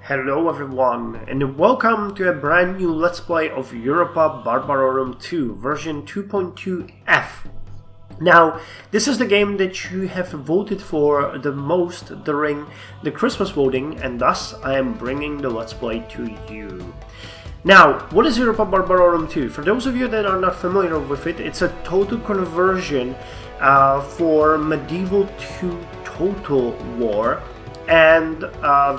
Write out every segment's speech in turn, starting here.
Hello everyone, and welcome to a brand new Let's Play of Europa Barbarorum 2, version 2.2F. Now, this is the game that you have voted for the most during the Christmas voting, and thus I am bringing the Let's Play to you. Now, what is Europa Barbarorum 2? For those of you that are not familiar with it, it's a total conversion for medieval to total war, and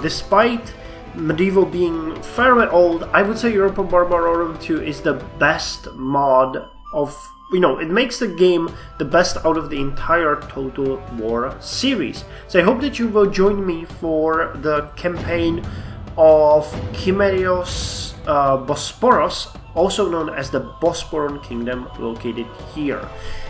despite medieval being fairly old, I would say Europa Barbarorum 2 is the best mod of, it makes the game the best out of the entire Total War series. So I hope that you will join me for the campaign of Kimmerios Bosporos, also known as the Bosporan Kingdom, located here.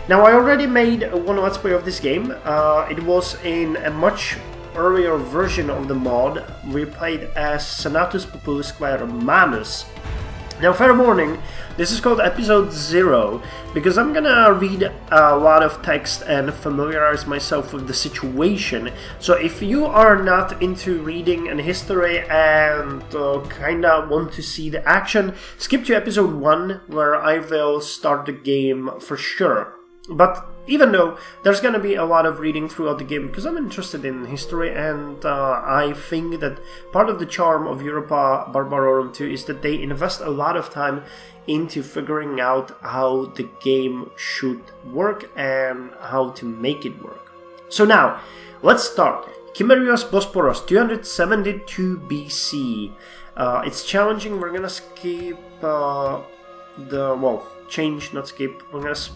Now, I already made one Let's Play of this game. It was in a much earlier version of the mod. We played as Senatus Populusque Romanus. Now, fair warning, this is called episode 0 because I'm gonna read a lot of text and familiarize myself with the situation. So if you are not into reading and history and kinda want to see the action, skip to episode 1 where I will start the game for sure. But even though there's going to be a lot of reading throughout the game because I'm interested in history, and I think that part of the charm of Europa Barbarorum 2 is that they invest a lot of time into figuring out how the game should work and how to make it work. So now, let's start. Kimmerios Bosporos, 272 BC. It's challenging. We're going to skip change, not skip. We're going to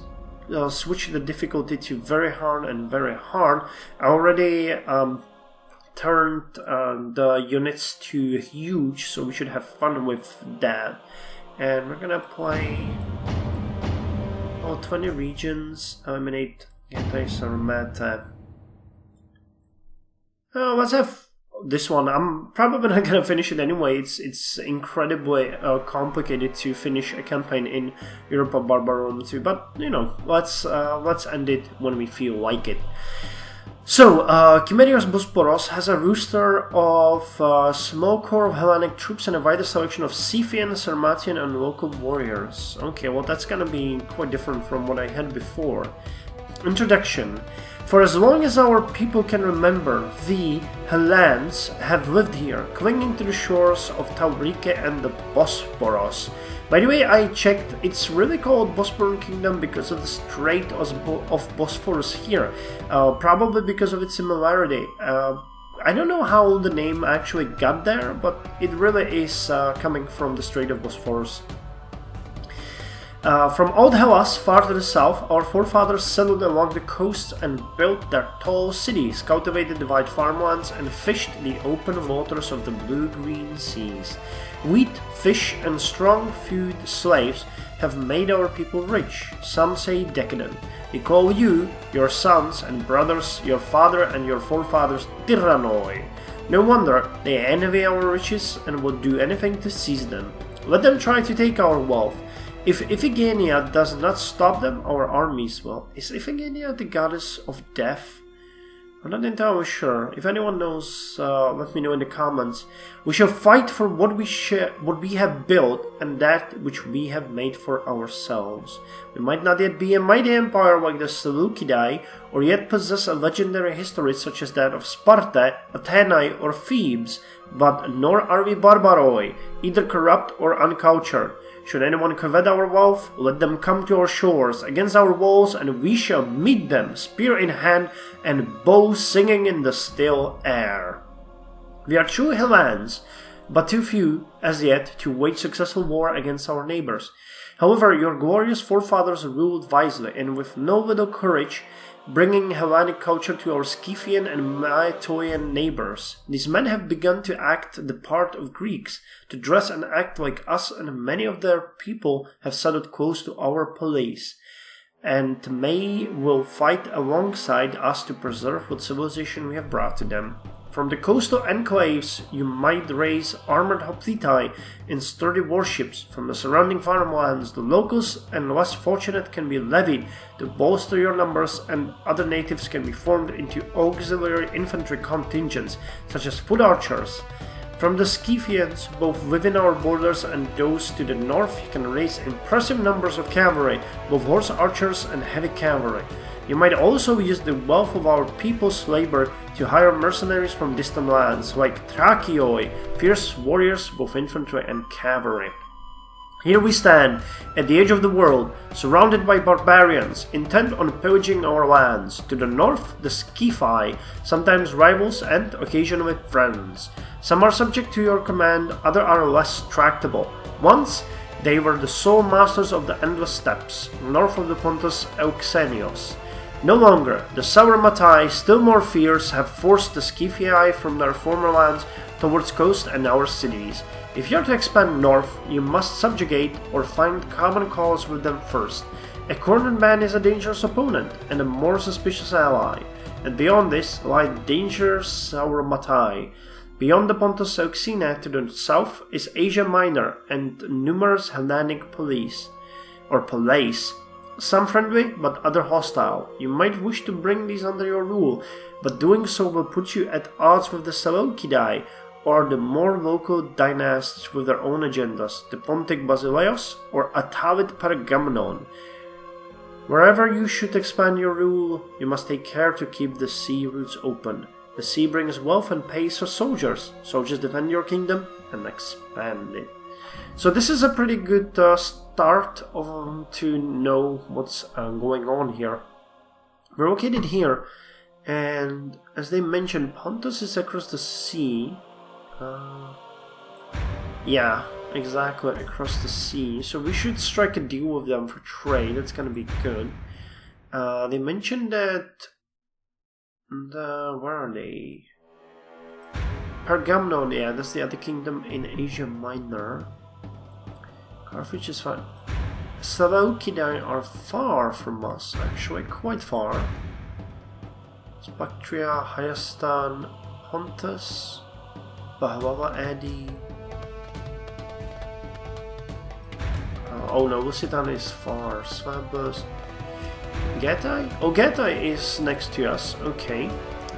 switch the difficulty to very hard and very hard. I already turned the units to huge, so we should have fun with that. And we're gonna play 20 regions, eliminate anti-Sarmata. Let's have this one. I'm probably not gonna finish it anyway. It's incredibly complicated to finish a campaign in Europa Barbarorum 2, but let's end it when we feel like it. So, Kimmerios Bosporos has a roster of a small core of Hellenic troops and a wider selection of Scythian, Sarmatian and local warriors. Okay, well that's gonna be quite different from what I had before. Introduction. For as long as our people can remember, the Hellenes have lived here, clinging to the shores of Taurike and the Bosporos. By the way, I checked, it's really called Bosporan Kingdom because of the Strait of Bosphorus here, probably because of its similarity. I don't know how the name actually got there, but it really is coming from the Strait of Bosphorus. From Old Hellas, far to the south, our forefathers settled along the coasts and built their tall cities, cultivated the wide farmlands, and fished the open waters of the blue-green seas. Wheat, fish, and strong-food slaves have made our people rich, some say decadent. They call you, your sons and brothers, your father and your forefathers, tyrannoi. No wonder they envy our riches and will do anything to seize them. Let them try to take our wealth. If Iphigenia does not stop them, our armies will. Is Iphigenia the goddess of death? I'm not entirely sure. If anyone knows, let me know in the comments. We shall fight for what we have built and that which we have made for ourselves. We might not yet be a mighty empire like the Seleucidae, or yet possess a legendary history such as that of Sparta, Athena, or Thebes, but nor are we barbaroi, either corrupt or uncultured. Should anyone covet our wealth, let them come to our shores, against our walls, and we shall meet them, spear in hand, and bow singing in the still air. We are true Hellenes, but too few, as yet, to wage successful war against our neighbors. However, your glorious forefathers ruled wisely, and with no little courage, bringing Hellenic culture to our Scythian and Maetoian neighbors. These men have begun to act the part of Greeks, to dress and act like us, and many of their people have settled close to our police, and will fight alongside us to preserve what civilization we have brought to them. From the coastal enclaves you might raise armored hoplitai in sturdy warships. From the surrounding farmlands the locals and less fortunate can be levied to bolster your numbers, and other natives can be formed into auxiliary infantry contingents such as foot archers. From the Scythians, both within our borders and those to the north, you can raise impressive numbers of cavalry, both horse archers and heavy cavalry. You might also use the wealth of our people's labor to hire mercenaries from distant lands, like Thracioi, fierce warriors, both infantry and cavalry. Here we stand, at the edge of the world, surrounded by barbarians, intent on pillaging our lands. To the north, the Scythi, sometimes rivals and occasionally friends. Some are subject to your command, others are less tractable. Once, they were the sole masters of the endless steppes, north of the Pontus Euxenios. No longer, the Sauramatai, still more fierce, have forced the Scythii from their former lands towards coast and our cities. If you are to expand north, you must subjugate or find common cause with them first. A cornered man is a dangerous opponent and a more suspicious ally. And beyond this lie the dangerous Sauramatai. Beyond the Pontus Euxine to the south is Asia Minor and numerous Hellenic police. Some friendly, but other hostile. You might wish to bring these under your rule, but doing so will put you at odds with the Seleucidae, or the more local dynasts with their own agendas, the Pontic Basileus or Attalid Pergamon. Wherever you should expand your rule, you must take care to keep the sea routes open. The sea brings wealth and pays for soldiers. Soldiers defend your kingdom and expand it. So this is a pretty good start to know what's going on here. We're located here, and as they mentioned, Pontus is across the sea. Yeah, exactly, across the sea. So we should strike a deal with them for trade. That's gonna be good. They mentioned that where are they? Pergamon, yeah, that's the other kingdom in Asia Minor. Carthage is fine. Seleucidae are far from us, actually, quite far. Bactria, Hayastan, Pontus, Bahlava, Adi. Oh no, Lusitan is far. Svabus. Getai? Oh, Getai is next to us. Okay,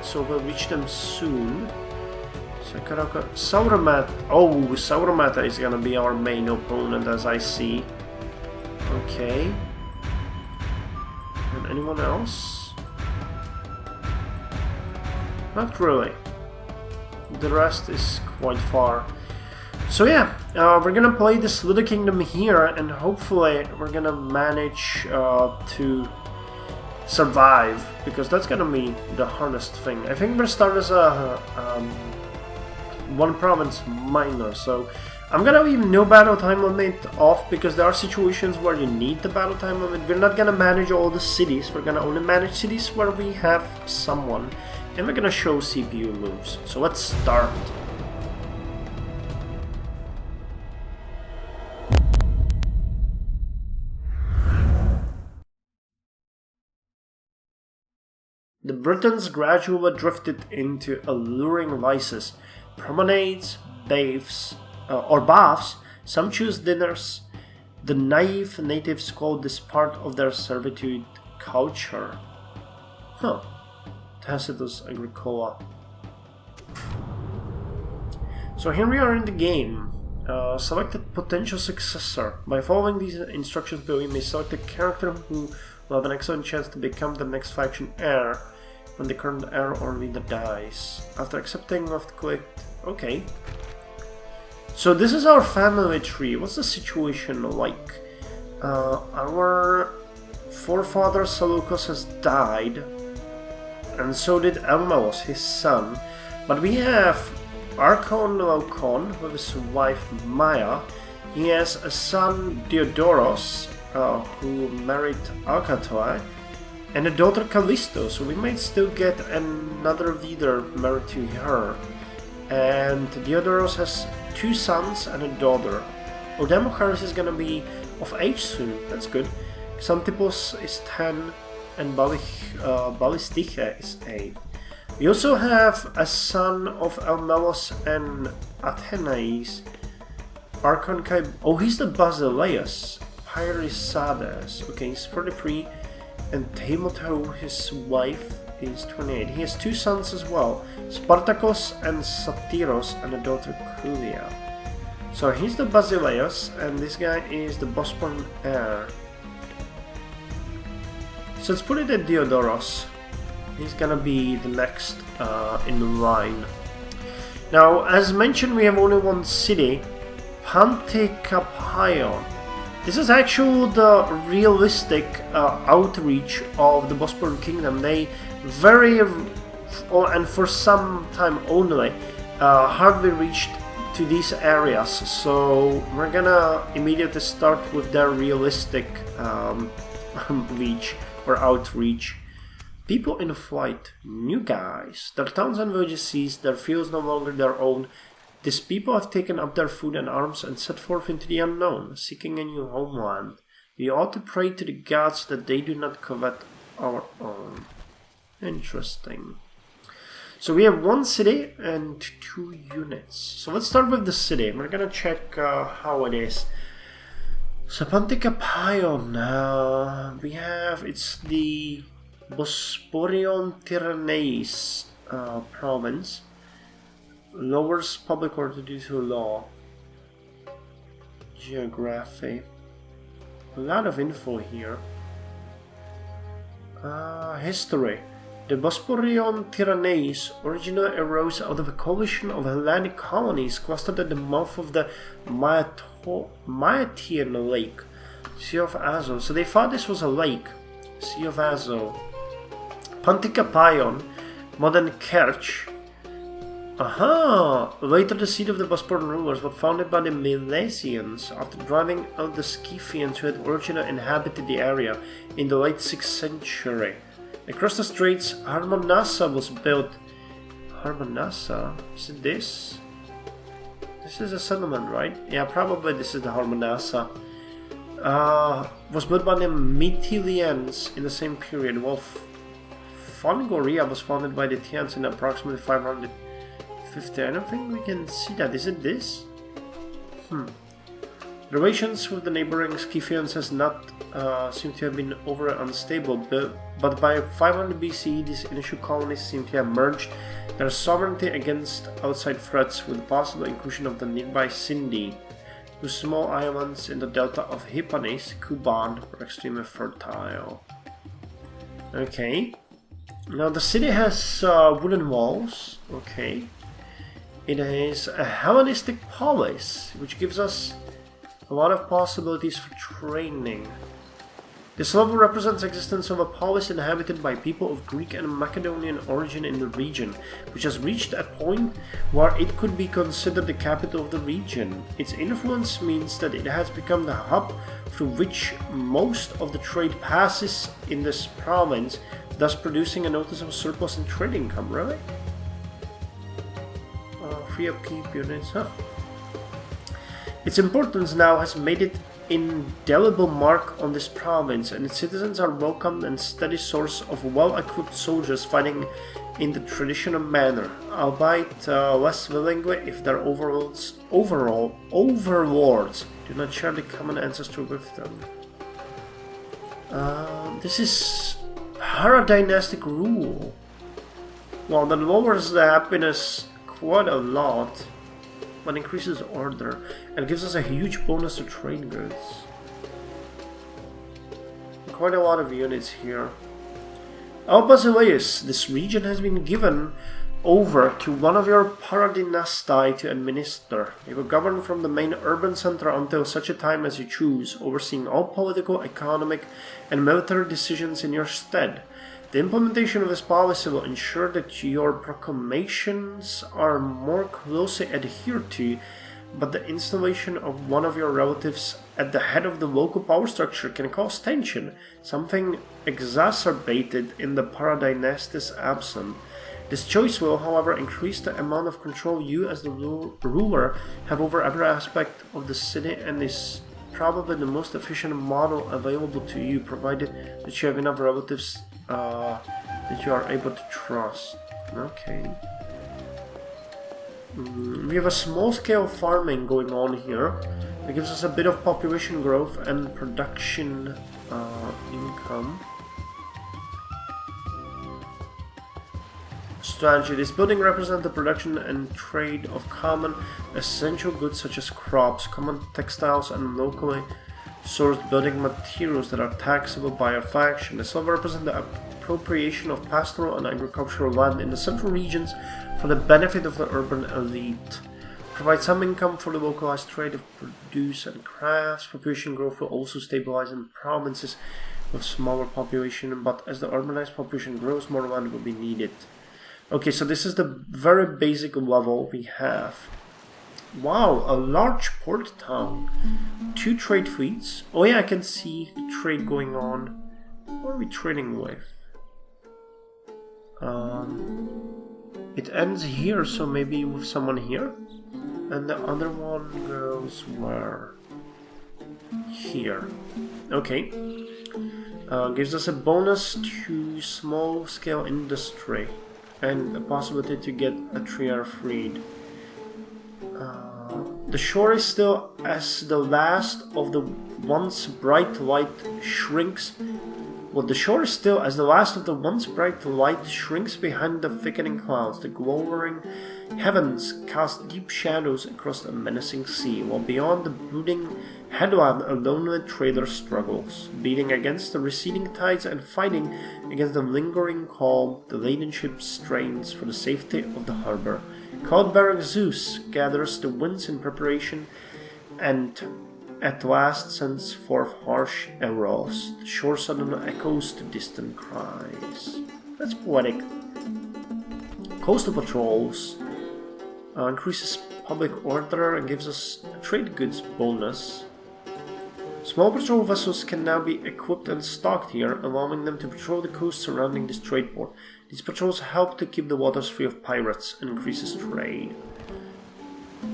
so we'll reach them soon. Sakaraka. Sauramata. Oh, Sauramata is gonna be our main opponent, as I see. Okay. And anyone else? Not really. The rest is quite far. So yeah, we're gonna play this little kingdom here, and hopefully we're gonna manage to survive, because that's gonna be the hardest thing. I think we're start as a one province minor, so I'm gonna leave no battle time limit off, because there are situations where you need the battle time limit. We're not gonna manage all the cities, we're gonna only manage cities where we have someone, and we're gonna show CPU moves. So let's start. The Britons gradually drifted into alluring vices, promenades, baths, some choose dinners. The naive natives called this part of their servitude culture. Huh. Tacitus Agricola. So here we are in the game. Select a potential successor. By following these instructions below, you may select a character who will have an excellent chance to become the next faction heir when the current heir or leader dies. After accepting, left click. Okay. So this is our family tree. What's the situation like? Our forefather Seleucus has died, and so did Elmelos, his son. But we have Archon Laukon with his wife Maya. He has a son Diodoros, who married Alcatoi, and a daughter Callisto, so we might still get another leader married to her. And Diodoros has 2 sons and a daughter. Odemocharis is gonna be of age soon, that's good. Xantippus is 10 and Ballistiche is 8. We also have a son of Elmelos and Athenais. Archon Kai. Oh, he's the Basileus. Pyrisades. Okay, he's 43. And Temoto, his wife. He's 28. He has 2 sons as well, Spartacus and Satyros, and a daughter Kulia. So he's the Basileus, and this guy is the Bosporan heir. So let's put it at Diodoros. He's gonna be the next in line. Now, as mentioned, we have only one city, Pantikapion. This is actually the realistic outreach of the Bosporan Kingdom. They and for some time only, hardly reached to these areas. So we're gonna immediately start with their realistic reach or outreach. People in flight, new guys. Their towns and villages seized, their fields no longer their own. These people have taken up their food and arms and set forth into the unknown, seeking a new homeland. We ought to pray to the gods that they do not covet our own. Interesting. So we have 1 city and 2 units. So let's start with the city. We're gonna check how it is. So Pantikapion, we have, it's the Bosporion Tyranneis province. Lowers public order due to law. Geography. A lot of info here. History. The Bosporion Tyranneis originally arose out of a coalition of Hellenic colonies clustered at the mouth of the Maetian Lake, Sea of Azo. So they thought this was a lake, Sea of Azo. Pantikapion, modern Kerch. Later the seat of the Bosporan rulers was founded by the Milesians after driving out the Scythians who had originally inhabited the area in the late 6th century. Across the straits, Harmonassa was built. Harmonassa? Is it this? This is a settlement, right? Yeah, probably this is the Harmonassa. Was built by the Mytileans in the same period, while Fangoria was founded by the Tians in approximately 550. I don't think we can see that. Is it this? Relations with the neighboring Scythians has not seemed to have been overly unstable, but by 500 BCE these initial colonies seem to have merged their sovereignty against outside threats, with the possible inclusion of the nearby Sindhi, whose small islands in the delta of Hippanis, Kuban, were extremely fertile. Okay. Now the city has wooden walls. Okay. It is a Hellenistic polis, which gives us a lot of possibilities for training. This level represents the existence of a polis inhabited by people of Greek and Macedonian origin in the region, which has reached a point where it could be considered the capital of the region. Its influence means that it has become the hub through which most of the trade passes in this province, thus producing a noticeable surplus in trade income. Really? Free upkeep units, huh? Its importance now has made it an indelible mark on this province, and its citizens are welcomed and steady source of well-equipped soldiers fighting in the traditional manner, albeit less willingly if their overlords do not share the common ancestor with them. This is Paradynastic rule. Well, that lowers the happiness quite a lot, but increases order and gives us a huge bonus to trade goods. Quite a lot of units here. Basileus, this region has been given over to one of your Paradynastai to administer. You will govern from the main urban center until such a time as you choose, overseeing all political, economic, and military decisions in your stead. The implementation of this policy will ensure that your proclamations are more closely adhered to, but the installation of one of your relatives at the head of the local power structure can cause tension, something exacerbated in the Paradynastis absent. This choice will, however, increase the amount of control you as the ruler have over every aspect of the city, and is probably the most efficient model available to you, provided that you have enough relatives that you are able to trust. Okay. We have a small-scale farming going on here. It gives us a bit of population growth and production income. strategy. This building represents the production and trade of common essential goods such as crops, common textiles, and locally sourced building materials that are taxable by our faction. This also represents the appropriation of pastoral and agricultural land in the central regions for the benefit of the urban elite. Provide some income for the localized trade of produce and crafts. Population growth will also stabilize in provinces with smaller population, but as the urbanized population grows, more land will be needed. Okay, so this is the very basic level we have. Wow, a large port town. 2 trade fleets. Oh yeah, I can see the trade going on. What are we trading with? It ends here, so maybe with someone here. And the other one goes where? Here. Okay. Gives us a bonus to small scale industry and a possibility to get a trier freed. The shore is still as the last of the once bright light shrinks. Well, the shore is still as the last of the once bright light shrinks behind the thickening clouds. The glowering heavens cast deep shadows across the menacing sea, while beyond the brooding headland a lonely trader struggles, beating against the receding tides and fighting against the lingering calm. The laden ship strains for the safety of the harbor. Cloud-bearing Zeus gathers the winds in preparation and at last sends forth harsh arrows. The shore suddenly echoes to distant cries. That's poetic. Coastal patrols increases public order and gives us a trade goods bonus. Small patrol vessels can now be equipped and stocked here, allowing them to patrol the coast surrounding this trade port. These patrols help to keep the waters free of pirates and increases trade.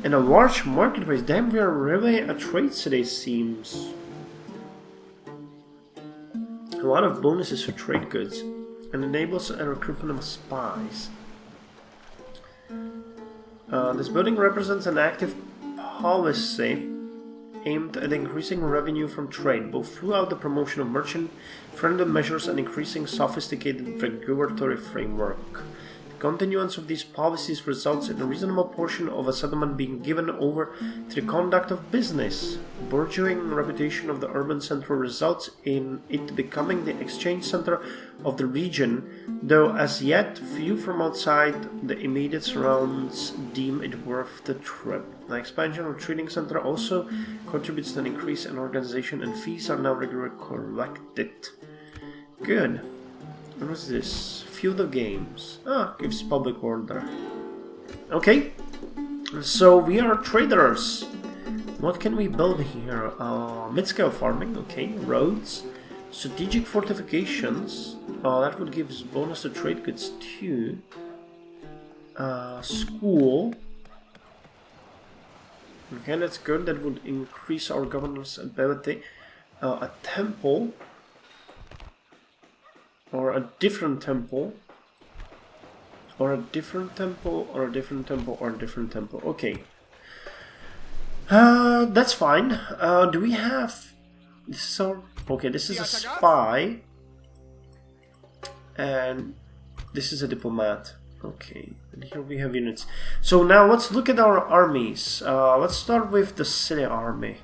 In a large marketplace, damn, we are really a trade city, seems. A lot of bonuses for trade goods and enables a recruitment of spies. This building represents an active policy aimed at increasing revenue from trade, both throughout the promotion of merchant-friendly measures and increasing sophisticated regulatory framework. The continuance of these policies results in a reasonable portion of a settlement being given over to the conduct of business. The burgeoning reputation of the urban center results in it becoming the exchange center of the region, though as yet few from outside the immediate surrounds deem it worth the trip. The expansion of the trading center also contributes to an increase in organization, and fees are now regularly collected. Good. What is this? Field of Games. Gives public order. Okay. So we are traders. What can we build here? Mid-scale farming. Okay. Roads. Strategic fortifications. That would give us bonus to trade goods too. School. Okay, that's good. That would increase our governor's ability. A temple. Or a different temple. Or a different temple. Or a different temple. Or a different temple. Okay. That's fine. Do we have... This is our... Okay, this is a spy. And this is a diplomat. Okay, and here we have units. So now let's look at our armies. Let's start with the city army.